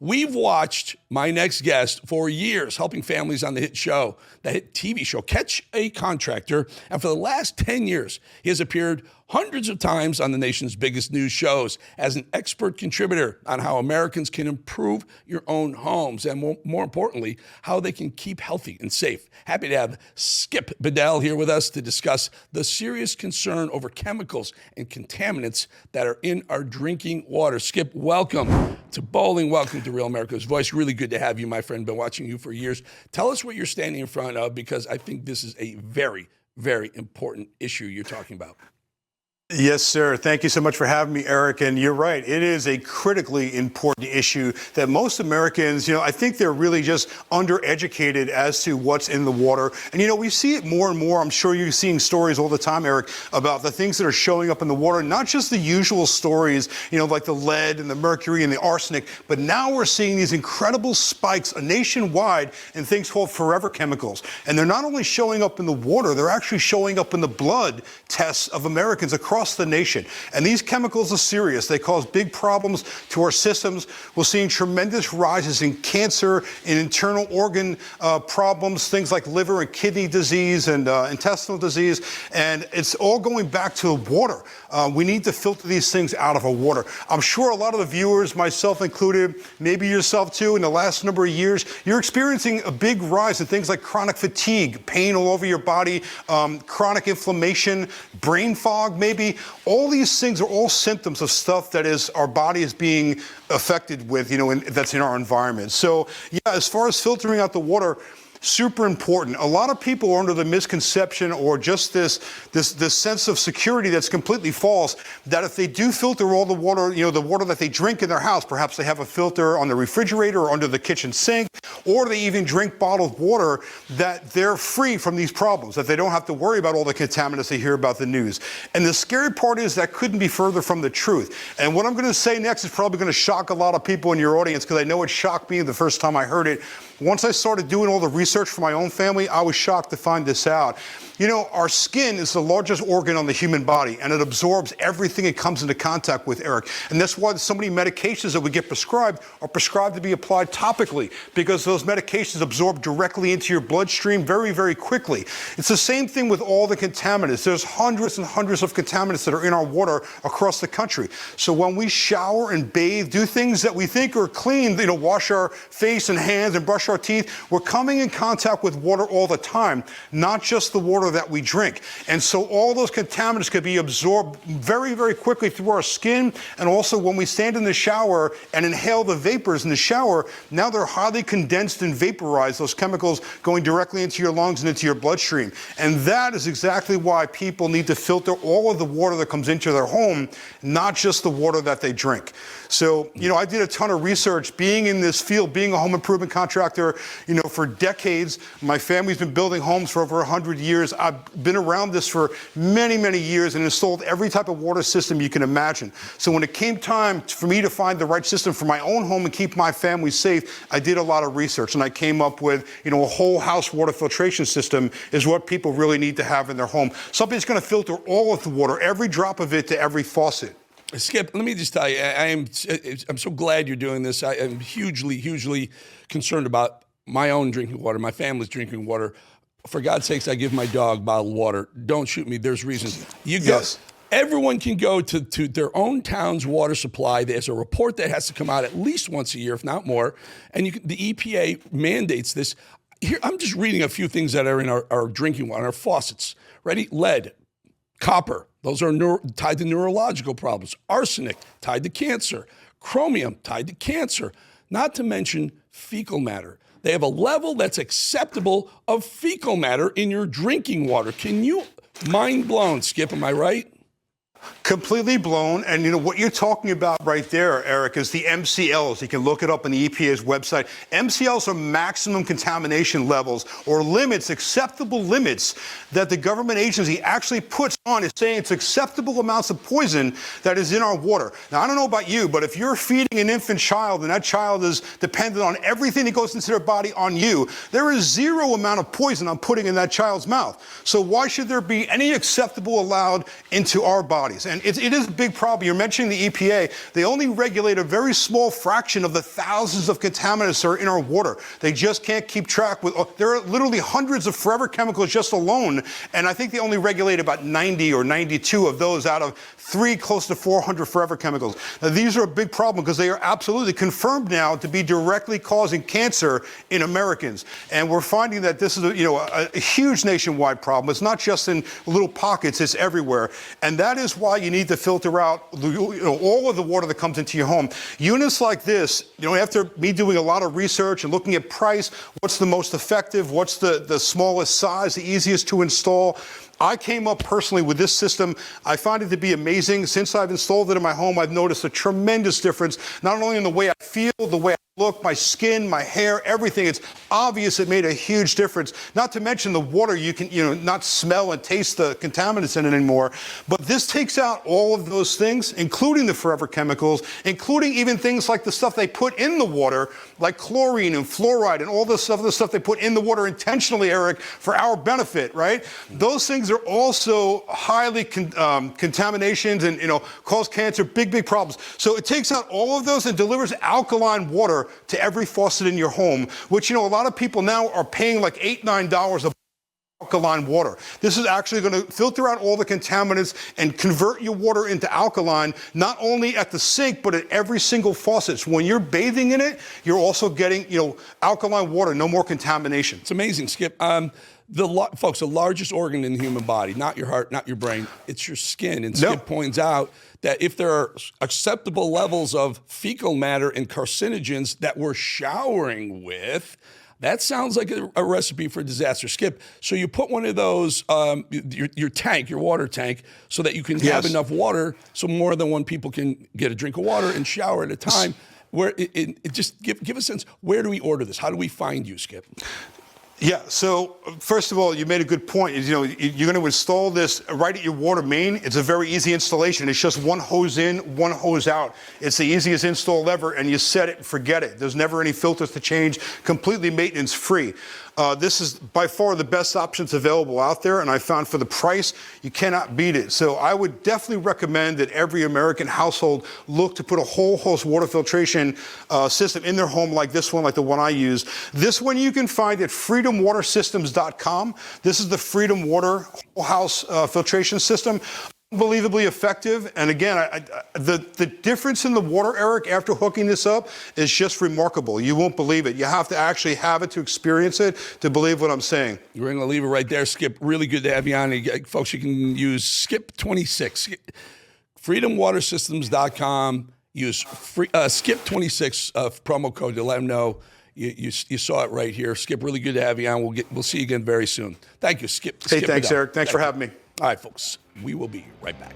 We've watched my next guest for years, helping families on the hit TV show, Catch a Contractor. And for the last 10 years, he has appeared hundreds of times on the nation's biggest news shows as an expert contributor on how Americans can improve your own homes and, more importantly, how they can keep healthy and safe. Happy to have Skip Bedell here with us to discuss the serious concern over chemicals and contaminants that are in our drinking water. Skip, welcome to Bolling. Welcome to Real America's Voice. Really good to have you, my friend. Been watching you for years. Tell us what you're standing in front of, because I think this is a very, very important issue you're talking about. Yes, sir. Thank you so much for having me, Eric. And you're right. It is a critically important issue that most Americans, I think they're really just undereducated as to what's in the water. And, we see it more and more. I'm sure you're seeing stories all the time, Eric, about the things that are showing up in the water, not just the usual stories, like the lead and the mercury and the arsenic, but now we're seeing these incredible spikes nationwide in things called forever chemicals. And they're not only showing up in the water, they're actually showing up in the blood tests of Americans across the nation. And these chemicals are serious. They cause big problems to our systems. We're seeing tremendous rises in cancer, in internal organ problems, things like liver and kidney disease and intestinal disease. And it's all going back to water. We need to filter these things out of our water. I'm sure a lot of the viewers, myself included, maybe yourself too, in the last number of years, you're experiencing a big rise in things like chronic fatigue, pain all over your body, chronic inflammation, brain fog maybe. All these things are all symptoms of stuff that is our body is being affected with, that's in our environment. So, as far as filtering out the water, super important. A lot of people are under the misconception or just this sense of security that's completely false, that if they do filter all the water, the water that they drink in their house, perhaps they have a filter on the refrigerator or under the kitchen sink, or they even drink bottled water, that they're free from these problems, that they don't have to worry about all the contaminants they hear about the news. And the scary part is that couldn't be further from the truth. And what I'm going to say next is probably going to shock a lot of people in your audience, because I know it shocked me the first time I heard it. Once I started doing all the research for my own family, I was shocked to find this out. Our skin is the largest organ on the human body, and it absorbs everything it comes into contact with, Eric. And that's why so many medications that we get prescribed are prescribed to be applied topically, because those medications absorb directly into your bloodstream very, very quickly. It's the same thing with all the contaminants. There's hundreds and hundreds of contaminants that are in our water across the country. So when we shower and bathe, do things that we think are clean, wash our face and hands and brush our teeth, we're coming in contact with water all the time, not just the water that we drink. And so all those contaminants could be absorbed very, very quickly through our skin. And also when we stand in the shower and inhale the vapors in the shower, now they're highly condensed and vaporized, those chemicals going directly into your lungs and into your bloodstream. And that is exactly why people need to filter all of the water that comes into their home, not just the water that they drink. So, I did a ton of research being in this field, being a home improvement contractor, for decades. My family's been building homes for over 100 years. I've been around this for many, many years and installed every type of water system you can imagine. So when it came time for me to find the right system for my own home and keep my family safe, I did a lot of research, and I came up with, a whole house water filtration system is what people really need to have in their home. Something that's going to filter all of the water, every drop of it to every faucet. Skip, let me just tell you, I'm so glad you're doing this. I am hugely, hugely concerned about my own drinking water, my family's drinking water. For God's sakes, I give my dog bottled water. Don't shoot me. There's reasons. Yes. Everyone can go to their own town's water supply. There's a report that has to come out at least once a year, if not more. And the EPA mandates this. Here, I'm just reading a few things that are in our drinking water, our faucets. Ready? Lead, copper. Those are tied to neurological problems. Arsenic, tied to cancer. Chromium, tied to cancer. Not to mention fecal matter. They have a level that's acceptable of fecal matter in your drinking water. Can you, mind blown, Skip, am I right? Completely blown. And what you're talking about right there, Eric, is the MCLs. You can look it up on the EPA's website. MCLs are maximum contamination levels, or limits, acceptable limits that the government agency actually puts on. It's saying it's acceptable amounts of poison that is in our water. Now, I don't know about you, but if you're feeding an infant child and that child is dependent on everything that goes into their body on you, there is zero amount of poison I'm putting in that child's mouth. So why should there be any acceptable allowed into our body? bodies. And it is a big problem. You're mentioning the EPA. They only regulate a very small fraction of the thousands of contaminants that are in our water. They just can't keep track with, there are literally hundreds of forever chemicals just alone, and I think they only regulate about 90 or 92 of those out of close to 400 forever chemicals. Now, these are a big problem because they are absolutely confirmed now to be directly causing cancer in Americans. And we're finding that this is a huge nationwide problem. It's not just in little pockets, it's everywhere. And that is why you need to filter out all of the water that comes into your home. Units like this, after me doing a lot of research and looking at price, what's the most effective, what's the smallest size, the easiest to install, I came up personally with this system. I find it to be amazing. Since I've installed it in my home, I've noticed a tremendous difference, not only in the way I feel, the way I look, my skin, my hair, everything. It's obvious it made a huge difference. Not to mention the water, you can not smell and taste the contaminants in it anymore. But this takes out all of those things, including the forever chemicals, including even things like the stuff they put in the water, like chlorine and fluoride and all the stuff they put in the water intentionally, Eric, for our benefit, right? Those things are also highly contaminations and cause cancer, big problems. So it takes out all of those and delivers alkaline water to every faucet in your home, which a lot of people now are paying like $8, $9 a alkaline water. This is actually going to filter out all the contaminants and convert your water into alkaline, not only at the sink, but at every single faucet. So when you're bathing in it, you're also getting, alkaline water, no more contamination. It's amazing, Skip. Folks, the largest organ in the human body, not your heart, not your brain, it's your skin. And Skip points out that if there are acceptable levels of fecal matter and carcinogens that we're showering with, that sounds like a recipe for disaster. Skip, so you put one of those, your water tank, so that you can have enough water so more than one people can get a drink of water and shower at a time. Where it just give a sense, where do we order this? How do we find you, Skip? Yeah, so first of all, you made a good point. You're going to install this right at your water main. It's a very easy installation. It's just one hose in, one hose out. It's the easiest install ever, and you set it and forget it. There's never any filters to change, completely maintenance free. This is by far the best options available out there, and I found for the price, you cannot beat it. So I would definitely recommend that every American household look to put a whole host water filtration system in their home like this one, like the one I use. This one you can find at freedomwatersystems.com. This is the Freedom Water whole house filtration system. Unbelievably effective. And again, the difference in the water, Eric, after hooking this up is just remarkable. You won't believe it. You have to actually have it to experience it to believe what I'm saying. We're going to leave it right there, Skip. Really good to have you on. Folks, you can use Skip26, freedomwatersystems.com. Use Skip26 promo code to let them know you saw it right here. Skip, really good to have you on. We'll see you again very soon. Thank you, Skip. Hey, Skip thanks, Bedell. Eric. Thanks for having me. All right, folks, we will be right back.